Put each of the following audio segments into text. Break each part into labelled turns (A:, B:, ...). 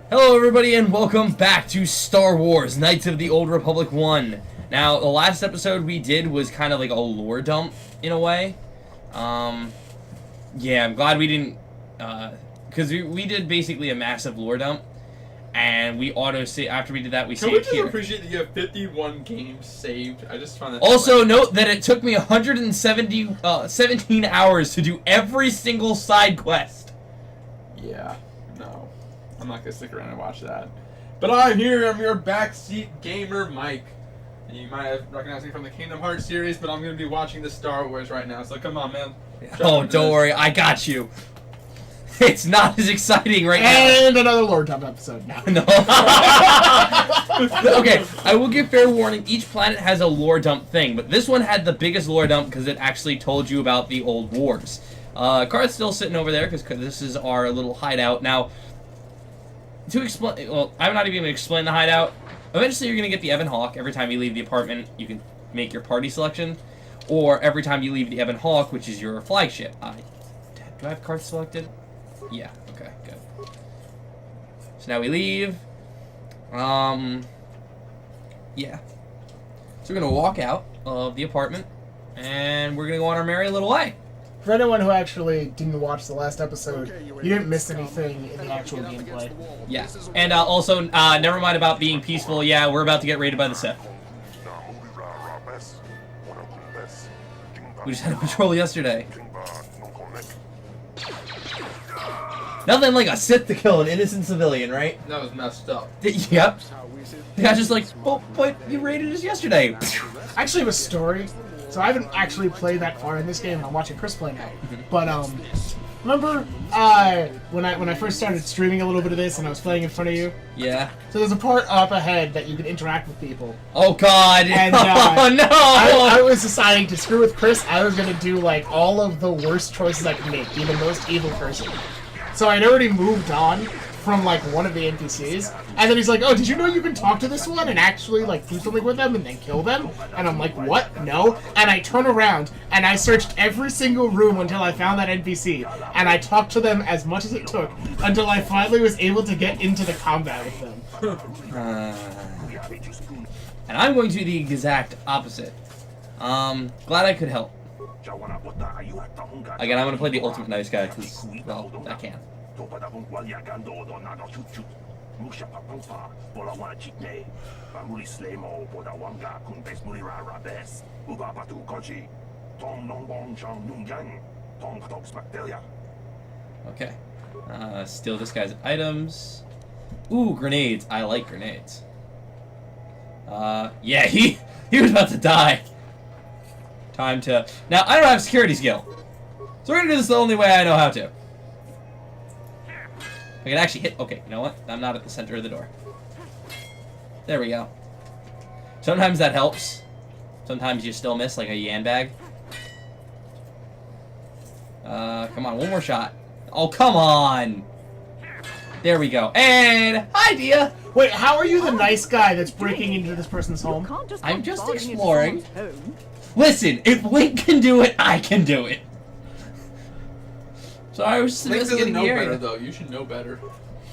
A: Hello everybody and welcome back to Star Wars Knights of the Old Republic 1. Now, the last episode we did was kind of like a lore dump, in a way. Yeah, I'm glad we didn't, because we did basically a massive lore dump, and we auto-save, after we did that, we saved here.
B: Can we just appreciate that you have 51 games saved? I just find that...
A: Also, note that it took me 17 hours to do every single side quest.
B: Yeah, no. I'm not gonna stick around and watch that. But I'm here, I'm your backseat gamer, Mike. You might have recognized me from the Kingdom Hearts series, but I'm gonna be watching the Star Wars right now, so come on, man.
A: Oh, don't worry, I got you. It's not as exciting right now.
C: And another lore dump episode now.
A: No. Okay, I will give fair warning, each planet has a lore dump thing, but this one had the biggest lore dump because it actually told you about the old wars. Car's still sitting over there because this is our little hideout. Now, to explain, well, I'm not even going to explain the hideout. Eventually, you're going to get the Ebon Hawk. Every time you leave the apartment, you can make your party selection. Or every time you leave the Ebon Hawk, which is your flagship. Do I have cards selected? Yeah, okay, good. So now we leave. Yeah. So we're going to walk out of the apartment, and we're going to go on our merry little way.
C: For anyone who actually didn't watch the last episode, you didn't miss anything in the actual gameplay.
A: Yeah. And also, never mind about being peaceful. Yeah, we're about to get raided by the Sith. We just had a patrol yesterday. Nothing like a Sith to kill an innocent civilian, right?
B: That was messed up.
A: Yep. The guy's just like, well, but you raided us yesterday.
C: I actually have a story. So I haven't actually played that far in this game, and I'm watching Chris play now. But remember when I first started streaming a little bit of this, and I was playing in front of you?
A: Yeah.
C: So there's a part up ahead that you can interact with people.
A: Oh God!
C: And,
A: oh no!
C: I was deciding to screw with Chris. I was gonna do like all of the worst choices I could make, be the most evil person. So I'd already moved on from like one of the NPCs, and then he's like, "Oh, did you know you can talk to this one and actually like do something with them and then kill them?" And I'm like, "What? No." And I turn around and I searched every single room until I found that NPC, and I talked to them as much as it took until I finally was able to get into the combat with them.
A: And I'm going to do the exact opposite. Glad I could help. Again, I'm going to play the ultimate nice guy because, well, I can. Okay. Steal this guy's items. Ooh, grenades. I like grenades. Yeah, he was about to die. Time to... Now, I don't have security skill. So we're going to do this the only way I know how to. I can actually hit... Okay, you know what? I'm not at the center of the door. There we go. Sometimes that helps. Sometimes you still miss, like a yan bag. Come on, one more shot. Oh, come on! There we go. And... Hi, Dia!
C: Wait, how are you the nice guy that's breaking into this person's home?
A: I'm just exploring. Listen, if Link can do it, I can do it. So I was
B: Link doesn't
A: investigating
B: know
A: the area.
B: better, though. You should know better.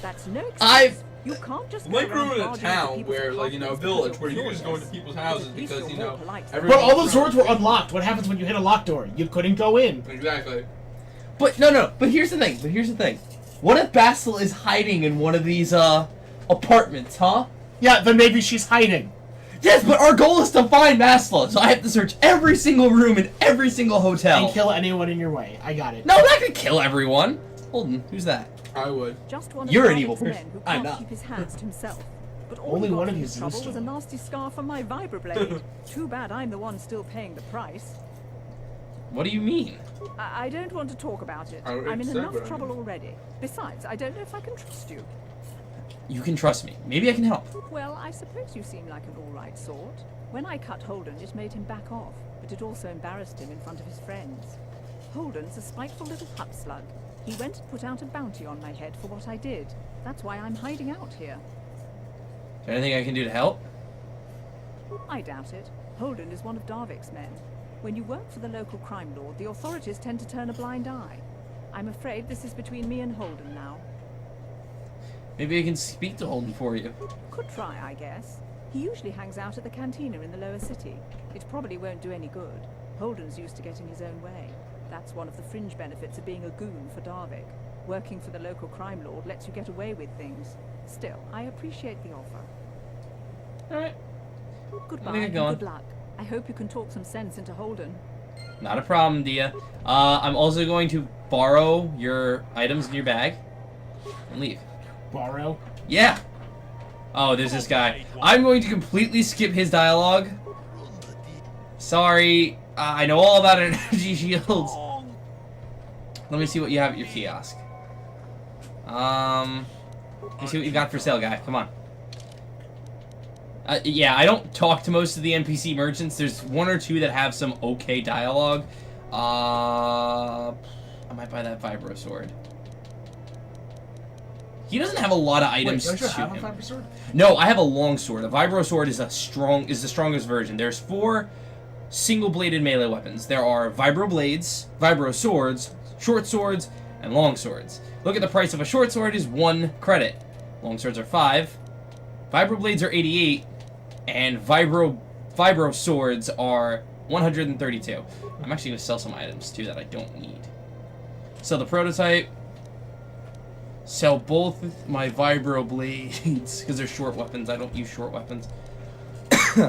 D: That's no excuse. You can't just
B: Link grew in a town where, like, you know, a village where you just go into people's houses because, you know,
C: But all those doors were unlocked. What happens when you hit a locked door? You couldn't go in.
B: Exactly.
A: But no. But here's the thing. What if Basil is hiding in one of these apartments, huh?
C: Yeah, then maybe she's hiding.
A: Yes, but our goal is to find Masla, so I have to search every single room in every single hotel.
C: And kill anyone in your way. I got it.
A: No, I'm not gonna kill everyone. Holden, who's that?
B: I would.
D: Just one
A: You're
D: of
A: an evil
D: Darvik's
A: person.
D: men who
A: I'm
D: can't
A: not.
D: keep his hands to himself. But all
C: Only
D: he got
C: one of
D: from
C: you
D: his
C: is
D: trouble
C: used to
D: was a
C: it.
D: nasty scar from my vibroblade. Too bad I'm the one still paying the price.
A: What do you mean?
D: I don't want to talk about it.
B: I
D: I'm in
B: said
D: enough
B: what I
D: trouble
B: mean.
D: already. Besides, I don't know if I can trust you.
A: You can trust me. Maybe I can help.
D: Well, I suppose you seem like an all-right sort. When I cut Holden, it made him back off, but it also embarrassed him in front of his friends. Holden's a spiteful little hupslug. He went and put out a bounty on my head for what I did. That's why I'm hiding out here.
A: Is there anything I can do to help?
D: I doubt it. Holden is one of Darvik's men. When you work for the local crime lord, the authorities tend to turn a blind eye. I'm afraid this is between me and Holden now.
A: Maybe I can speak to Holden for you.
D: Could try, I guess. He usually hangs out at the cantina in the lower city. It probably won't do any good. Holden's used to getting his own way. That's one of the fringe benefits of being a goon for Darvik. Working for the local crime lord lets you get away with things. Still, I appreciate the offer.
A: Alright.
D: Goodbye
A: get
D: and
A: going.
D: good luck. I hope you can talk some sense into Holden.
A: Not a problem, Dia. I'm also going to borrow your items in your bag and leave.
C: Borrow?
A: Yeah. Oh, there's this guy. I'm going to completely skip his dialogue. Sorry. I know all about energy shields. Let me see what you have at your kiosk. Let me see what you got for sale, guy. Come on. Yeah, I don't talk to most of the NPC merchants. There's one or two that have some okay dialogue. I might buy that vibro sword. He doesn't have a lot of items
C: Wait, don't you
A: to
C: have
A: him.
C: a vibro sword?
A: No, I have a long sword. A vibro sword is the strongest version. There's 4 single-bladed melee weapons. There are vibro blades, vibro swords, short swords, and long swords. Look at the price of a short sword is 1 credit. Long swords are 5. Vibro blades are 88, and vibro swords are 132. I'm actually going to sell some items too that I don't need. Sell the prototype. Sell both my vibro blades because they're short weapons. I don't use short weapons.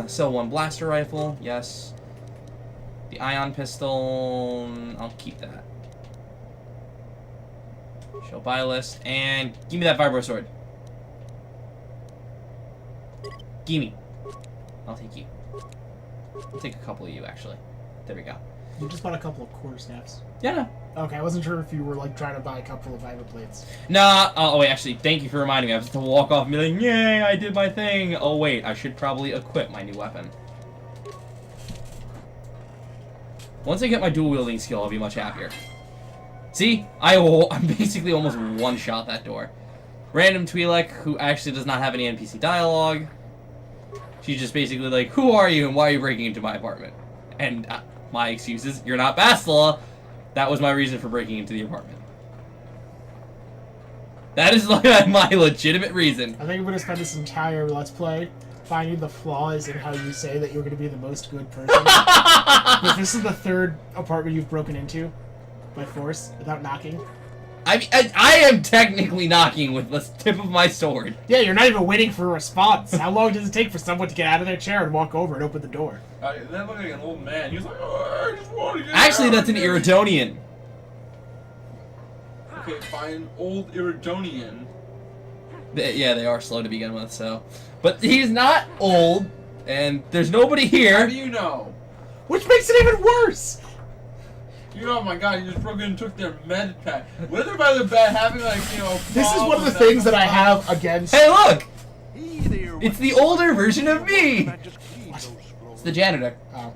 A: Sell 1 blaster rifle. Yes. The ion pistol. I'll keep that. Show buy list and give me that vibro sword. Gimme. I'll take you. I'll take a couple of you, actually. There we go.
C: You just bought a couple of quarter snaps.
A: Yeah, no.
C: Okay, I wasn't sure if you were like trying to buy a couple of vibro plates.
A: Nah, oh wait, actually, thank you for reminding me. I was to walk off and be like, yay, I did my thing. Oh wait, I should probably equip my new weapon. Once I get my dual wielding skill, I'll be much happier. See? I'm basically almost one-shot that door. Random Twi'lek, who actually does not have any NPC dialogue. She's just basically like, who are you and why are you breaking into my apartment? And my excuse is, you're not Bastila. That was my reason for breaking into the apartment. That is like my legitimate reason.
C: I think I'm gonna spend this entire Let's Play finding the flaws in how you say that you're gonna be the most good person. But this is the 3rd apartment you've broken into by force without knocking.
A: I am technically knocking with the tip of my sword.
C: Yeah, you're not even waiting for a response. How long does it take for someone to get out of their chair and walk over and open the door?
B: That looked like an old man. He was like, oh, I just want to get
A: Actually,
B: out
A: that's an
B: of here."
A: Iridonian.
B: Okay, fine. Old Iridonian.
A: Yeah, they are slow to begin with, so. But he's not old, and there's nobody
B: How
A: here.
B: do you know?
C: Which makes it even worse!
B: Oh my god, you just broke in and took their med pack. What are they by the bed having, like, you know,
C: This is one of the
B: problems
C: things that I have against...
A: Hey, look!
E: Hey there,
A: It's the older version of me!
E: I just cleaned those
A: It's the janitor.
C: Oh.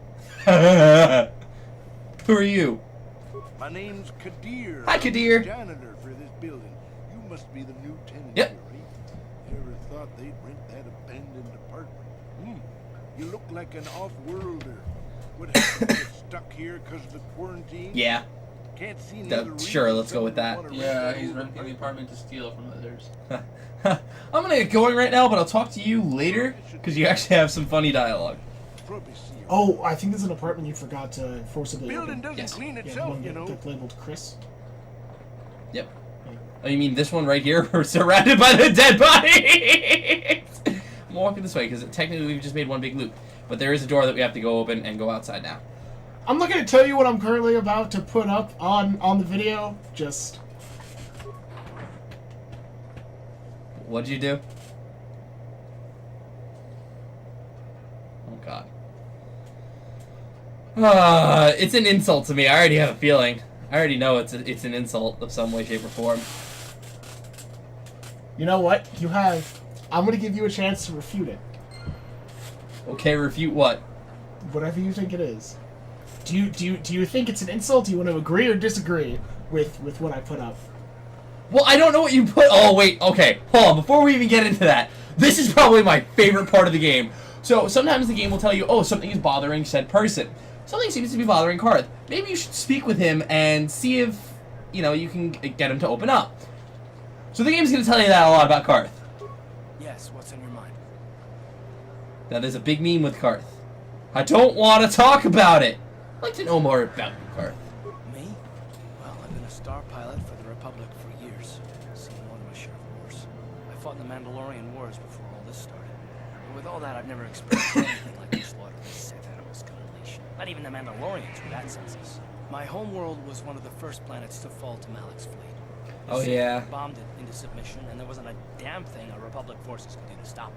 A: Who are you?
E: My name's Kadir.
A: Hi, Kadir.
E: I'm the janitor for this building. You must be the new tenant
A: Yep.
E: here, right? Never thought they'd rent that abandoned apartment. You look like an off-worlder. What happened? You get stuck here because of the quarantine?
A: Yeah.
E: Can't see any
A: That-
E: other
A: sure,
E: reason
A: let's go with
E: someone
A: that.
E: would wanna
B: Yeah,
E: rent
B: he's
E: that
B: renting the apartment to steal from others.
A: I'm gonna get going right now, but I'll talk to you later, because you actually have some funny dialogue.
E: Probably see you.
C: Oh, I think there's an apartment you forgot to forcibly
E: Building
C: open.
E: doesn't
A: Yes.
E: clean
C: Yeah, the
E: itself,
C: one
E: you know.
C: that's labeled Chris.
A: Yep. Oh, you mean this one right here? We're surrounded by the dead bodies! I'm walking this way, because technically we've just made one big loop. But there is a door that we have to go open and go outside now.
C: I'm not going to tell you what I'm currently about to put up on the video. Just...
A: What'd you do? Oh god. It's an insult to me. I already have a feeling. I already know it's an insult of some way, shape, or form.
C: You know what? You have... I'm going to give you a chance to refute it.
A: Okay, refute what?
C: Whatever you think it is. Do you think it's an insult? Do you want to agree or disagree with what I put up?
A: Well, I don't know what you put. Oh, wait. Okay. Hold on. Before we even get into that, this is probably my favorite part of the game. So, sometimes the game will tell you, oh, something is bothering said person. Something seems to be bothering Karth. Maybe you should speak with him and see if, you know, you can get him to open up. So the game's gonna tell you that a lot about Karth.
F: Yes, what's on your mind?
A: Now there's a big meme with Karth. I don't want to talk about it. I'd like to know more about you, Karth.
F: Me? Well, I've been a star pilot for the Republic for years. Seen more than my share of wars. I fought in the Mandalorian Wars before all this started. But with all that, I've never experienced anything like the slaughter of Sith animals gun nation. Not even the Mandalorians were that senseless. My home world was one of the first planets to fall to Malak's fleet. The
A: Oh,
F: Sith
A: yeah.
F: bombed it into submission, and there wasn't a damn thing our Republic forces could do to stop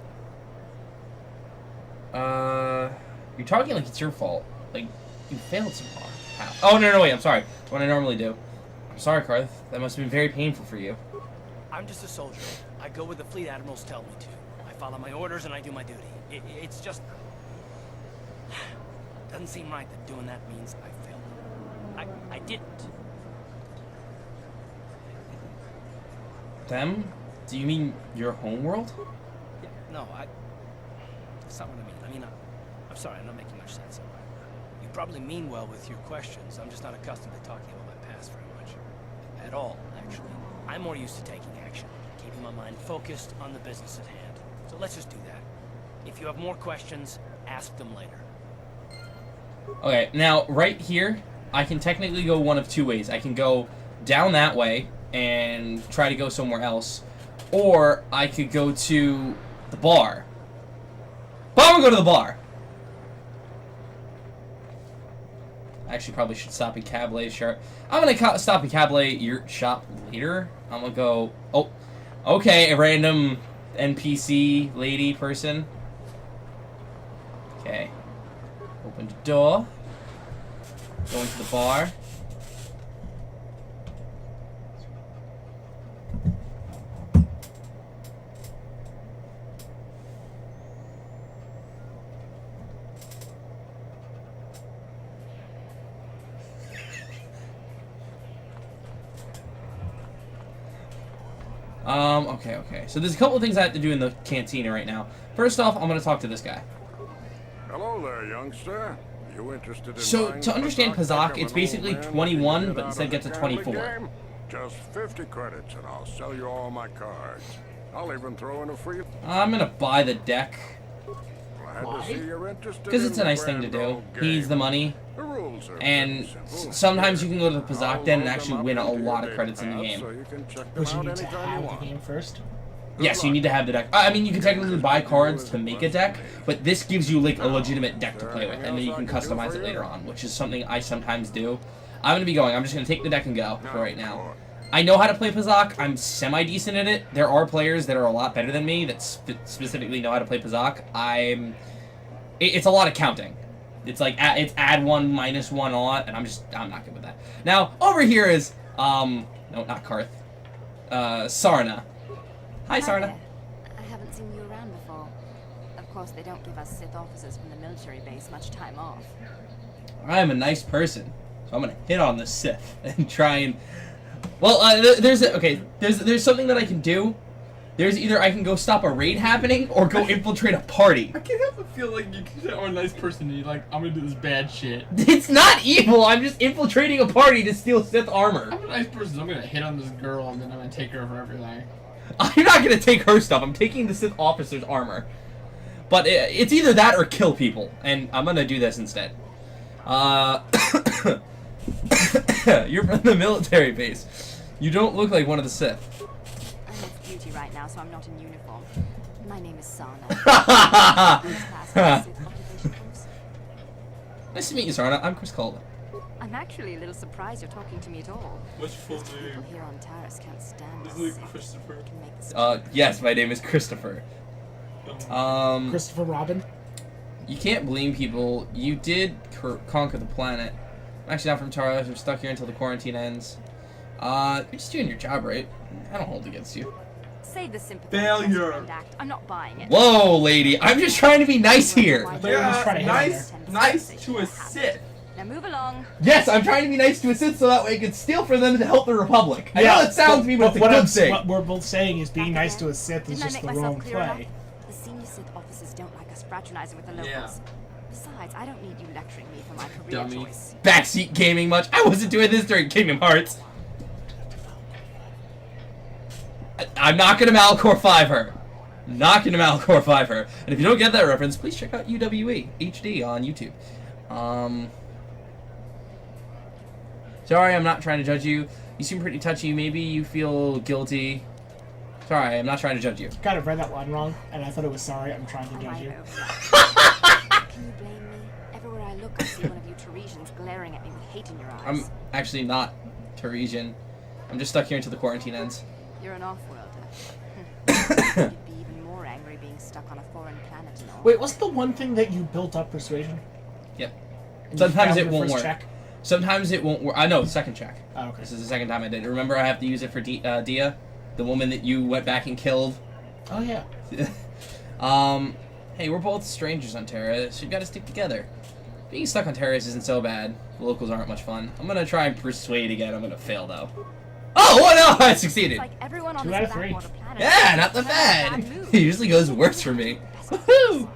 F: them.
A: You're talking like it's your fault. Like, you failed somehow. How? Oh, no, wait, I'm sorry. What I normally do. I'm sorry, Karth. That must have been very painful for you.
F: I'm just a soldier. I go where the fleet admirals tell me to. I follow my orders and I do my duty. It's just... doesn't seem right that doing that means I failed them. I didn't.
A: Them? Do you mean your homeworld?
F: No, that's not what I mean. I mean, I'm sorry, I'm not making much sense. You probably mean well with your questions. I'm just not accustomed to talking about my past very much. At all, actually. I'm more used to taking action, keeping my mind focused on the business at hand. So let's just do that. If you have more questions, ask them later.
A: Okay, now, right here, I can technically go one of two ways. I can go down that way and try to go somewhere else, or I could go to the bar. But I'm gonna go to the bar. I actually probably should stop in Cabalet shop. I'm gonna stop in Cabalet your shop later. I'm gonna go. Oh, okay, a random NPC lady person. Okay. Open the door. Go into the bar. Okay. So there's a couple of things I have to do in the cantina right now. First off, I'm gonna talk to this guy.
E: Hello there, youngster. You interested in
A: So,
E: buying
A: to
E: a
A: understand
E: Pazak
A: Pazak,
E: of
A: it's
E: an
A: basically
E: old man
A: 21,
E: looking to
A: but
E: get
A: instead
E: out of
A: gets
E: the
A: to
E: family
A: 24.
E: game? Just 50 credits and I'll sell you all my cards. I'll even throw in a free...
A: I'm gonna buy the deck.
E: Glad
C: Why?
E: to see you're interested
A: Because
E: in
A: it's a
E: the
A: nice thing to
E: grand
A: do.
E: old
A: He needs
E: game.
A: the money.
E: The rules are
A: And
E: pretty simple.
A: sometimes you
E: Here,
A: can go to the
E: I'll
A: Pazak den and
E: load
A: actually
E: them up
A: win a
E: into your
A: lot of
E: data
A: credits in the
E: pad
A: game.
E: So you can check them
C: But you
E: out
C: need to
E: anytime you
C: have the
E: want.
C: game first.
A: Yes, you need to have the deck. I mean, you can technically buy cards to make a deck, but this gives you like a legitimate deck to play with, and then you can customize it later on, which is something I sometimes do. I'm gonna be going. I'm just gonna take the deck and go for right now. I know how to play Pazak. I'm semi-decent at it. There are players that are a lot better than me that specifically know how to play Pazak. It's a lot of counting. It's like it's add 1, -1 a lot, and I'm not good with that. Now over here is no, not Karth. Sarna. Hi, Sarna.
G: there. I haven't seen you around before. Of course, they don't give us Sith officers from the military base much time off.
A: I'm a nice person, so I'm gonna hit on the Sith and try and. Well, there's something that I can do. There's either I can go stop a raid happening or go infiltrate a party.
B: I can't help but feel like you can say, "Oh, a nice person," and you're like, "I'm gonna do this bad shit."
A: It's not evil. I'm just infiltrating a party to steal Sith armor.
B: I'm a nice person. I'm gonna hit on this girl, and then I'm gonna take her for everything.
A: I'm not gonna take her stuff. I'm taking the Sith officer's armor. But it's either that or kill people, and I'm gonna do this instead. You're from the military base. You don't look like one of the Sith.
G: I'm off duty right now, so I'm not in uniform. My name is Sana.
A: Nice to meet you, Sarna. I'm Chris Calder.
G: I'm actually a little surprised you're talking to me at all.
B: What's your full
G: People
B: name?
G: here on Taris can't stand us.
B: Isn't it Christopher?
G: Can make the
A: Yes, my name is Christopher.
C: Christopher Robin.
A: You can't blame people. You did conquer the planet. I'm actually not from Taros. I'm stuck here until the quarantine ends. You're just doing your job, right? I don't hold against you.
G: Say the sympathy
B: Failure.
G: act. I'm not buying it.
A: Whoa, lady. I'm just trying to be nice here.
C: thought you were just trying to hit on
B: nice to a Sith.
G: Now move along.
A: Yes, I'm trying to be nice to a Sith so that way I can steal for them to help the Republic. I know it sounds to me, but it's a
C: what
A: good thing.
C: What we're both saying is being nice to a Sith is
G: Didn't I
C: just
G: make
C: the
G: myself
C: wrong
G: clear enough?
C: play.
G: The senior Sith officers don't like us fraternizing with the locals.
B: Yeah.
G: Besides, I don't need you lecturing me for my career
B: Dummy.
G: choice.
A: Backseat gaming much. I wasn't doing this during Kingdom Hearts. I'm not gonna Malcore 5 her. Not gonna Malcore 5 her. And if you don't get that reference, please check out UWE HD on YouTube. Sorry, I'm not trying to judge you. You seem pretty touchy. Maybe you feel guilty. Sorry, I'm not trying to judge you.
C: Kind of read that line wrong, and I thought it was sorry. I'm trying to judge you.
G: Can you blame me? Everywhere I look, I see one of you Teresians glaring at me with hate in your eyes.
A: I'm actually not Teresian. I'm just stuck here until the quarantine ends.
G: You're an off-worlder. You'd be even more angry being stuck on a foreign planet and all.
C: Wait, what's the one thing that you built up persuasion?
A: Yep.
C: And
A: Sometimes
C: you failed
A: it
C: your
A: won't
C: first
A: work.
C: check?
A: Sometimes it won't work. I know, second check.
C: Oh, okay.
A: This is the second time I did it. Remember, I have to use it for Dia, the woman that you went back and killed.
C: Oh, yeah.
A: Hey, we're both strangers on Terra, so you gotta stick together. Being stuck on Terra isn't so bad. The locals aren't much fun. I'm gonna try and persuade again. I'm gonna fail, though. Oh, what? No, I succeeded.
G: It's like everyone on
C: 2
G: this
C: out of 3.
G: backwater planet
A: Yeah, not
G: is
A: the
G: a
A: bad.
G: move.
A: It usually goes worse for me. Woohoo!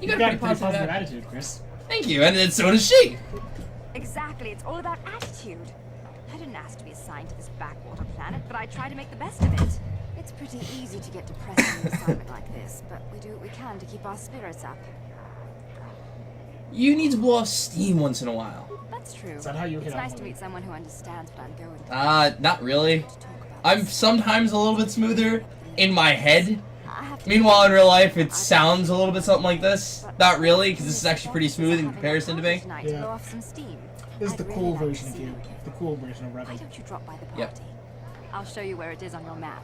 A: You got a pretty positive attitude.
C: attitude, Chris.
A: Thank you, and then so does she.
G: Exactly, it's all about attitude. I didn't ask to be assigned to this backwater planet, but I try to make the best of it. It's pretty easy to get depressed on an assignment like this, but we do what we can to keep our spirits up.
A: You need to blow off steam once in a while.
G: That's true.
C: Is that how you
G: it's
C: hit
G: nice
C: on
G: to
C: women?
G: meet someone who understands what I'm going through.
A: Not really.
G: To talk about
A: I'm
G: this.
A: sometimes a little bit smoother in my head.
G: I have to
A: Meanwhile, in real life, it sounds a little bit something like this. Not really, because this is actually pretty smooth in comparison to me.
G: Tonight
C: Yeah.
G: to blow off some steam.
C: This is
G: I'd
C: the
G: really
C: cool
G: like to
C: version of
G: see
C: you.
G: again.
C: The cool version of
G: Why
C: Revan.
G: don't you drop by the party?
A: Yep.
G: I'll show you where it is on your map.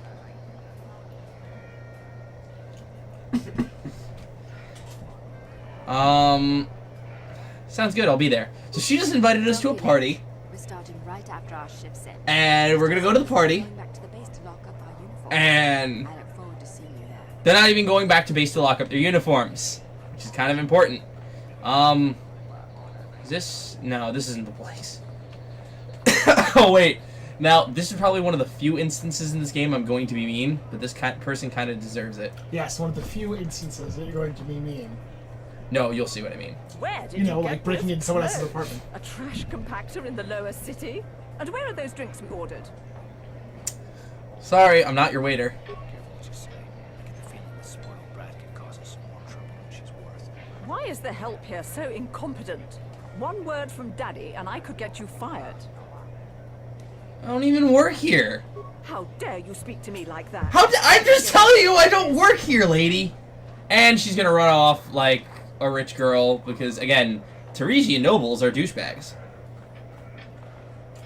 A: Sounds good, I'll be there. So she just invited us to a party,
G: We're starting right after our shift's end.
A: and we're gonna go to the party,
G: Going back to the base to lock up our uniforms.
A: and
G: I look forward to seeing you there.
A: they're not even going back to base to lock up their uniforms, which is kind of important. Is this? No, this isn't the place. Oh, wait. Now, this is probably one of the few instances in this game I'm going to be mean, but this person kind of deserves it.
C: Yes, one of the few instances that you're going to be mean.
A: No, you'll see what I mean.
D: Where did
C: You know,
D: get
C: like breaking
D: those
C: into someone else's
D: clothes?
C: apartment.
D: A trash compactor in the lower city? And where are those drinks we ordered?
A: Sorry, I'm not your waiter.
F: Careful what you say. I get the feeling the spoiled brat could cause us some more trouble than she's worth.
D: Why is the help here so incompetent? One word from Daddy and I could get you fired.
A: I don't even work here.
D: How dare you speak to me like that?
A: I'm just telling you I don't work here, lady. And she's gonna run off like a rich girl because, again, Teresian nobles are douchebags.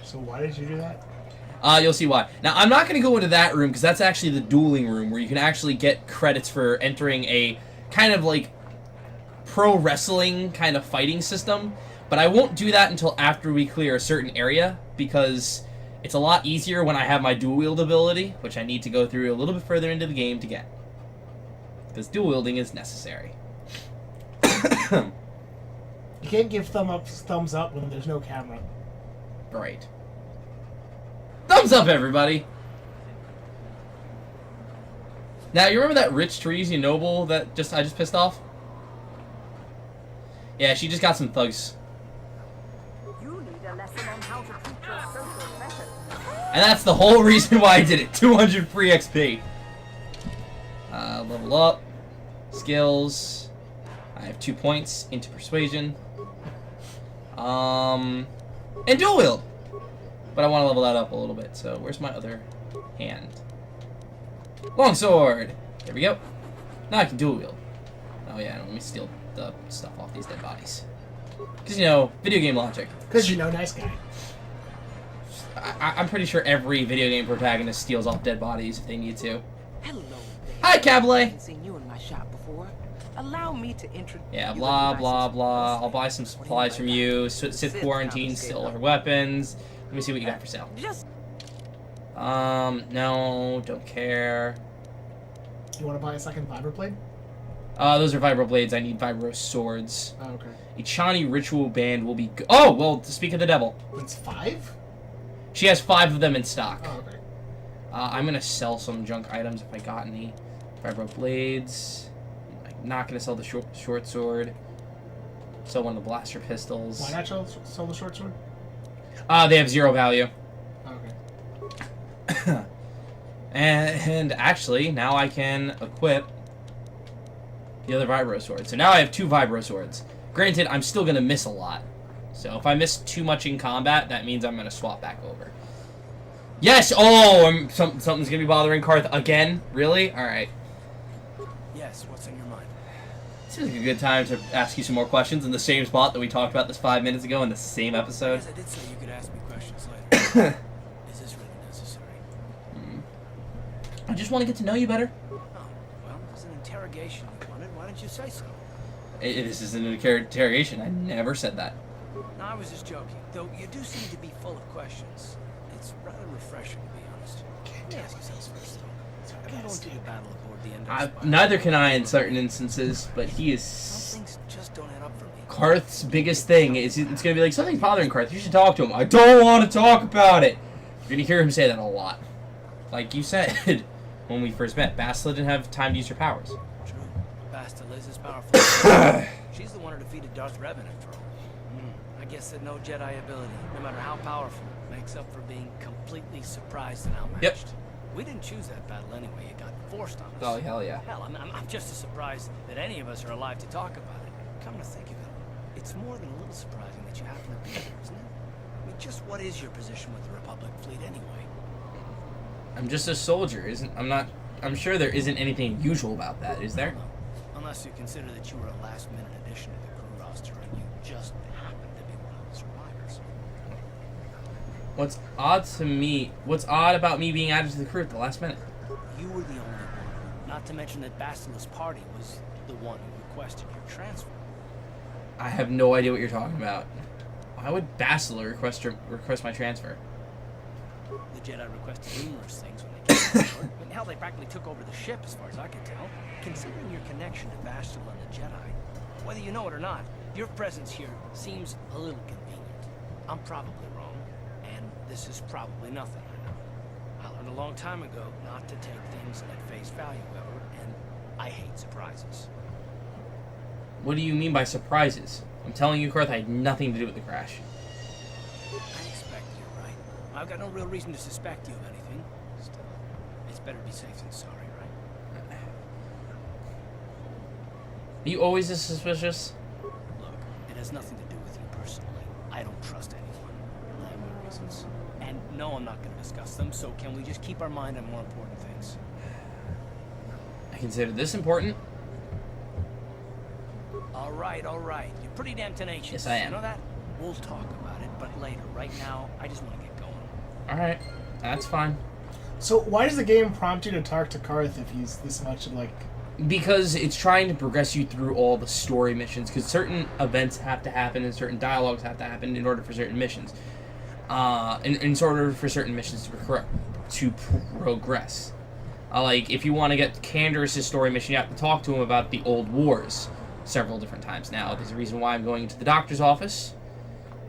C: So why did you do that?
A: You'll see why. Now, I'm not going to go into that room because that's actually the dueling room where you can actually get credits for entering a kind of like pro wrestling kind of fighting system. But I won't do that until after we clear a certain area because it's a lot easier when I have my dual wield ability, which I need to go through a little bit further into the game to get. Because dual wielding is necessary.
C: You can't give thumbs up when there's no camera.
A: Right. Thumbs up, everybody! Now, you remember that rich Teresian noble that I just pissed off? Yeah, she just got some thugs.
D: You need a lesson on how to treat your social method.
A: And that's the whole reason why I did it. 200 free XP. Level up. Skills. I have 2 points into persuasion. And dual wield. But I want to level that up a little bit. So where's my other hand? Longsword. There we go. Now I can dual wield. Oh yeah, let me steal the stuff off these dead bodies. Because, you know, video game logic.
C: Because you know, nice guy.
A: I'm pretty sure every video game protagonist steals off dead bodies if they need to.
H: Hello.
A: Hi, Cabalet.
H: I haven't seen you in my shop before. Allow me to introduce.
A: Yeah, blah, blah, blah. I'll buy some supplies from you. Sith quarantine, steal her weapons. Let me see what you got for sale.
H: Just
A: No, don't care.
C: You want to buy a second vibro blade?
A: Those are vibro blades. I need vibro swords.
C: Oh, okay.
A: A Chani ritual band will be oh, well, to speak of the devil.
C: It's 5?
A: She has 5 of them in stock.
C: Oh, okay.
A: I'm gonna sell some junk items if I got any. Vibro blades. I'm not gonna sell the short sword. Sell one of the blaster pistols.
C: Why not sell the short sword?
A: They have 0 value.
C: Oh, okay.
A: And actually, now I can equip the other Vibro Sword. So now I have 2 Vibro Swords. Granted, I'm still going to miss a lot. So if I miss too much in combat, that means I'm going to swap back over. Yes! Oh, something's going to be bothering Karth again? Really? Alright.
F: Yes, what's in your mind?
A: Seems like a good time to ask you some more questions in the same spot that we talked about this 5 minutes ago in the same episode.
F: Yes, I did say you could ask me questions later. Is this really necessary?
A: I just want to get to know you better.
F: Oh, well, it's an interrogation you wanted. Why didn't you say so?
A: This isn't an interrogation. I never said that.
F: No, I was just joking. Though you do seem to be full of questions. It's rather refreshing, to be honest. Let me ask you something first, though. I've been going through the battle aboard the Endo.
A: Neither can I in certain instances, but he is...
F: Some things just don't add up for me.
A: Karth's biggest thing is it's going to be like, something's bothering Karth. You should talk to him. I don't want to talk about it. You're going to hear him say that a lot. Like you said when we first met. Bastila didn't have time to use her powers.
F: True. Bastila is as powerful. She's the one who defeated Darth Revan, after all. I guess that no Jedi ability, no matter how powerful, makes up for being completely surprised and outmatched.
A: Yep.
F: We didn't choose that battle anyway. It got forced on us.
A: Oh, hell yeah.
F: Hell, I'm just as surprised that any of us are alive to talk about it. Come to think of it, it's more than a little surprising that you happen to be here, isn't it? I mean, just what is your position with the Republic fleet anyway?
A: I'm just a soldier, I'm sure there isn't anything unusual about that, is there?
F: No, unless you consider that you were a last-minute addition to the crew roster and you just happened to be one of the survivors.
A: What's odd about me being added to the crew at the last minute?
F: You were the only one. Not to mention that Bastila's party was the one who requested your transfer.
A: I have no idea what you're talking about. Why would Bastila request my transfer?
F: The Jedi requested numerous things when they came aboard. I mean, hell, they practically took over the ship, as far as I can tell. Considering your connection to Bastila and the Jedi, whether you know it or not, your presence here seems a little convenient. I'm probably wrong, and this is probably nothing, I know. I learned a long time ago not to take things at face value, however, and I hate surprises.
A: What do you mean by surprises? I'm telling you, Karth, I had nothing to do with the crash.
F: I expect you're right. I've got no real reason to suspect you of anything. Still, it's better to be safe than sorry, right?
A: Are you always this suspicious?
F: Look, it has nothing to do with you personally. I don't trust anyone. I have my reasons. And no, I'm not going to discuss them, so can we just keep our mind on more important things?
A: I consider this important.
F: All right. You're pretty damn tenacious.
A: Yes, I am.
F: You know that? We'll talk about it, but later. Right now, I just want to get going.
A: Alright, that's fine.
C: So why does the game prompt you to talk to Karth if he's this much like...
A: Because it's trying to progress you through all the story missions, because certain events have to happen and certain dialogues have to happen in order for certain missions. In order for certain missions to progress. Like, if you want to get Canderous' story mission, you have to talk to him about the old wars several different times. Now, there's a reason why I'm going into the doctor's office,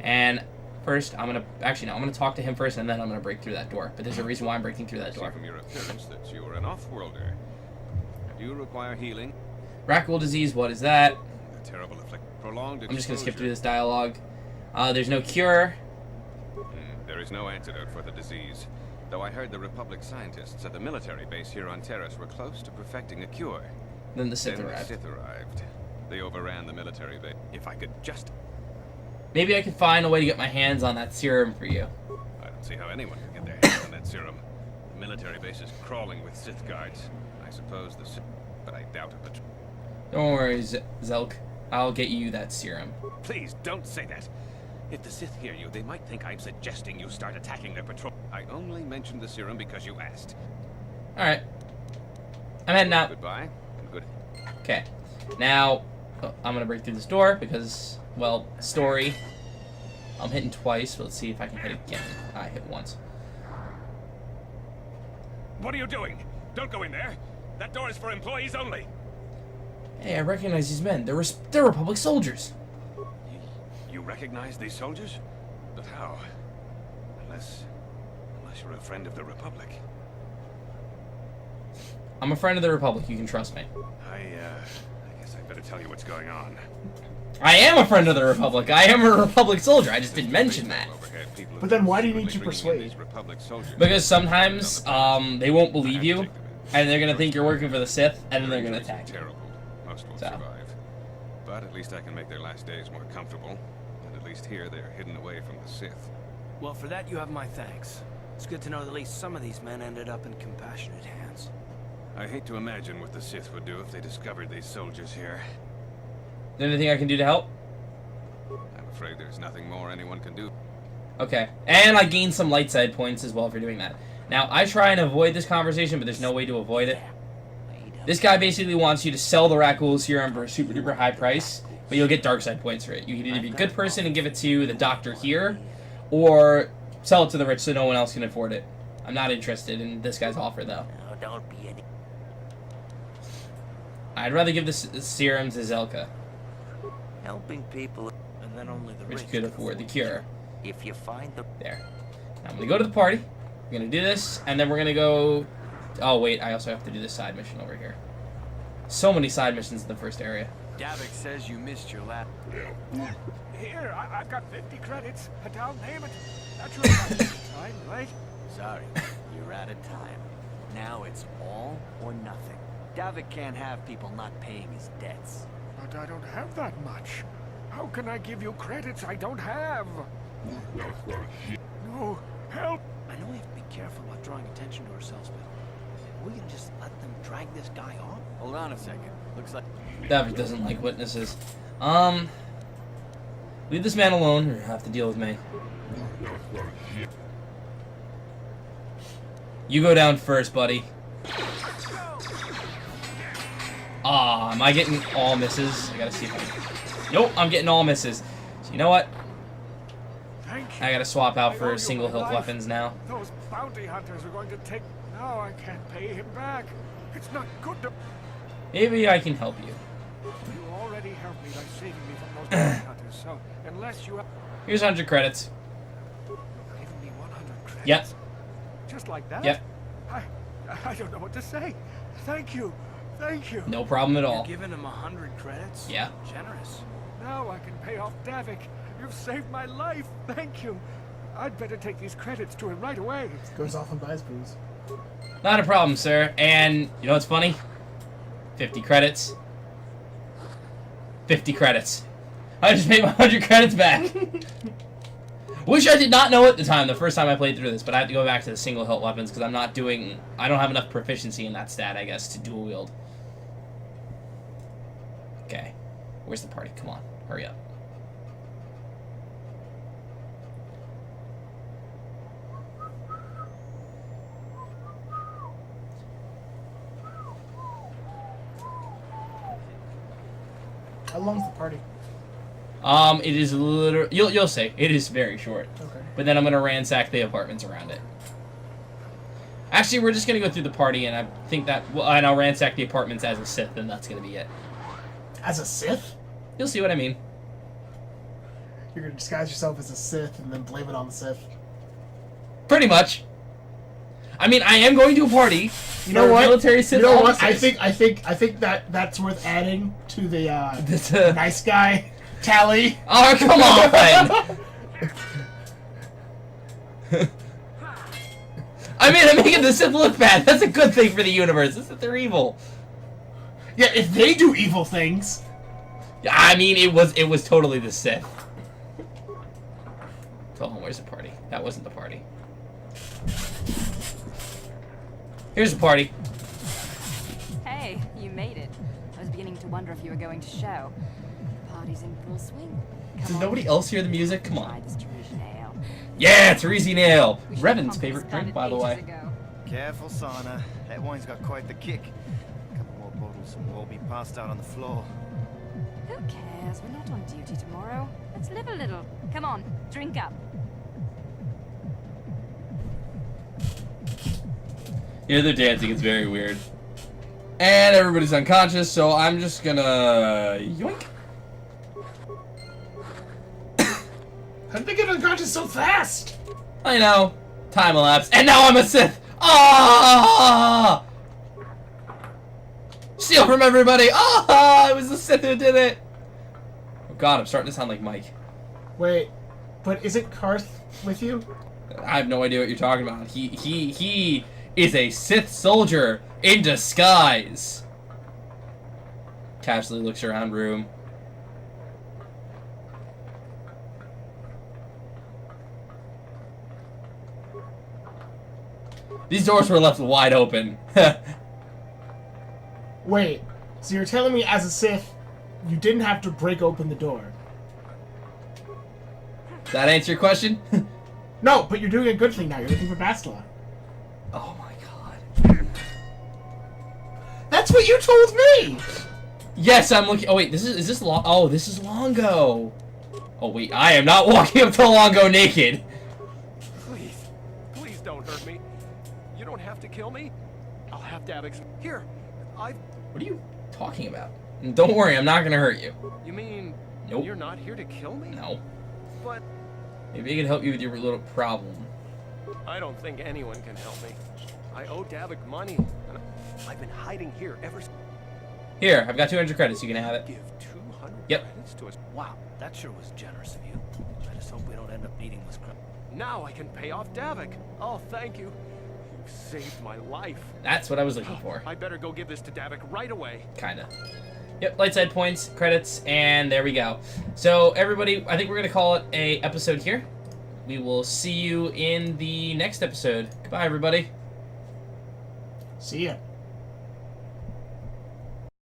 A: and first, I'm gonna talk to him first, and then I'm gonna break through that door. But there's a reason why I'm breaking through that door.
I: I see from your appearance that you are an off-worlder. Do you require healing?
A: Rackle disease, what is that?
I: A terrible prolonged
A: I'm just gonna skip
I: exposure.
A: through this dialogue. There's no cure.
I: There is no antidote for the disease. Though I heard the Republic scientists at the military base here on Terrace were close to perfecting a cure.
A: Then the Sith
I: Then the
A: arrived.
I: Sith arrived. They overran the military base. If I could just...
A: Maybe I could find a way to get my hands on that serum for you.
I: I don't see how anyone can get their hands on that serum. The military base is crawling with Sith guards. I suppose the Sith... But I doubt it.
A: Don't worry, Zelk. I'll get you that serum.
I: Please, don't say that. If the Sith hear you, they might think I'm suggesting you start attacking their patrol. I only mentioned the serum because you asked.
A: Alright. I'm heading out.
I: Goodbye, and good...
A: Okay. Now, I'm gonna break through this door because, well, story. I'm hitting twice, but let's see if I can hit again. I hit once.
I: What are you doing? Don't go in there. That door is for employees only.
A: Hey, I recognize these men. They're Republic soldiers.
I: You recognize these soldiers? But how? Unless you're a friend of the Republic.
A: I'm a friend of the Republic. You can trust me.
I: I guess Guess I'd better tell you what's going on.
A: I am a friend of the Republic. I am a Republic soldier. I just didn't mention that.
C: But then why do you need to persuade?
A: Because sometimes they won't believe you, and they're gonna think you're working for the Sith, and then they're gonna attack you.
I: Terrible. Most will survive. But at least I can make their last days more comfortable. And at least here they're hidden away from the Sith.
F: Well, for that you have my thanks. It's good to know that at least some of these men ended up in compassionate hands.
I: I hate to imagine what the Sith would do if they discovered these soldiers here.
A: Is there anything I can do to help?
I: I'm afraid there's nothing more anyone can do.
A: Okay. And I gained some light side points as well for doing that. Now, I try and avoid this conversation, but there's no way to avoid it. This guy basically wants you to sell the Rakghoul serum for a super duper high price, but you'll get dark side points for it. You can either be a good person and give it to the doctor here, or sell it to the rich so no one else can afford it. I'm not interested in this guy's offer, though.
F: No, don't be any...
A: I'd rather give this serum to Zelka,
F: Helping people, and then only the
A: which
F: rich
A: could
F: can
A: afford the
F: afford
A: cure.
F: If you find the...
A: There. Now I'm going to go to the party. We're going to do this, and then we're going to go... Oh, wait, I also have to do this side mission over here. So many side missions in the first area.
F: Davik says you missed your lap.
E: Here, I've got 50 credits, a down payment. That's your time, right?
J: Sorry, you're out of time. Now it's all or nothing. Davik can't have people not paying his debts.
E: But I don't have that much. How can I give you credits I don't have? No, help!
F: I know we have to be careful about drawing attention to ourselves, but we can just let them drag this guy off.
J: Hold on a second. Looks like...
A: Davik doesn't like witnesses. Leave this man alone, or have to deal with me. You go down first, buddy. Ah, am I getting all misses? I gotta see if I can... Nope, I'm getting all misses. So you know what?
E: Thank you.
A: I gotta swap out
E: I owe
A: for
E: you
A: single
E: my
A: hilt
E: life.
A: weapons now.
E: Those bounty hunters are going to take... Now I can't pay him back. It's not good to...
A: Maybe I can help you.
E: You already helped me by saving me from those bounty hunters, so unless you have
A: Here's 100 credits.
E: given me 100 credits...
A: Yep.
E: Just like that?
A: Yep.
E: I don't know what to say. Thank you. Thank you.
A: No problem at all.
F: You're giving him 100 credits?
A: Yeah.
F: Generous.
E: Now I can pay off Davik. You've saved my life. Thank you. I'd better take these credits to him right away.
C: Goes off and buys booze.
A: Not a problem, sir. And you know what's funny? 50 credits. 50 credits. I just made my 100 credits back. Which I did not know at the time, the first time I played through this, but I have to go back to the single hilt weapons because I don't have enough proficiency in that stat, I guess, to dual wield. Okay. Where's the party? Come on. Hurry up.
C: How long's the party?
A: It is literally... You'll see. It is very short.
C: Okay.
A: But then I'm going to ransack the apartments around it. Actually, we're just going to go through the party, and I think that... Well, and I'll ransack the apartments as a Sith, and that's going to be it.
C: As a Sith?
A: You'll see what I mean.
C: You're gonna disguise yourself as a Sith and then blame it on the Sith.
A: Pretty much. I mean, I am going to a party.
C: You know what?
A: Military Sith
C: you know what?
A: officers.
C: I think that's worth adding to the nice guy tally.
A: Oh, come on! I mean, I'm making the Sith look bad. That's a good thing for the universe. It's that they're evil.
C: Yeah, if they do evil things.
A: I mean, it was totally the Sith. Oh, where's the party? That wasn't the party. Here's the party.
G: Hey, you made it. I was beginning to wonder if you were going to show. The party's in full swing. Come
A: Did
G: on.
A: nobody else hear the music? Come
G: Try
A: on.
G: this Teresian ale.
A: Yeah, Teresian Ale.
G: We should have
A: Revan's
G: pumped
A: favorite
G: this
A: drink,
G: planet
A: by the way.
G: ages ago.
J: Careful, Sana. That wine's got quite the kick. A couple more bottles and we'll all be passed out on the floor.
G: Who cares? We're not on duty tomorrow. Let's live a little. Come on, drink up.
A: Yeah, they're dancing. It's very weird. And everybody's unconscious, so I'm just gonna... Yoink.
C: How did they get unconscious so fast?
A: I know. Time elapsed. And now I'm a Sith. Ah! steal from everybody. Ah, it was the Sith who did it. Oh God, I'm starting to sound like Mike.
C: Wait, but isn't Karth with you?
A: I have no idea what you're talking about. He is a Sith soldier in disguise. Casually looks around room. These doors were left wide open.
C: Wait, so you're telling me as a Sith, you didn't have to break open the door?
A: Does that answer your question?
C: No, but you're doing a good thing now. You're looking for Bastila.
A: Oh my God.
C: That's what you told me!
A: Yes, I'm looking. Oh wait, is this Long? Oh, this is Longo. Oh wait, I am not walking up to Longo naked.
F: Please don't hurt me. You don't have to kill me. I'll have Davik's. Here,
A: What are you talking about? And don't worry, I'm not gonna hurt you.
F: You mean
A: Nope.
F: you're not here to kill me?
A: No.
F: But
A: Maybe I can help you with your little problem.
F: I don't think anyone can help me. I owe Davik money, and I've been hiding here ever since.
A: Here, I've got 200 credits. You can have it.
F: Give 200
A: Yep.
F: credits to us. Wow, that sure was generous of you. I just hope we don't end up needing this crap. Now I can pay off Davik. Oh, thank you. You saved my life.
A: That's what I was looking for.
F: I better go give this to Davik right away.
A: Kinda. Yep, light side points, credits, and there we go. So, everybody, I think we're going to call it a episode here. We will see you in the next episode. Goodbye, everybody.
C: See ya.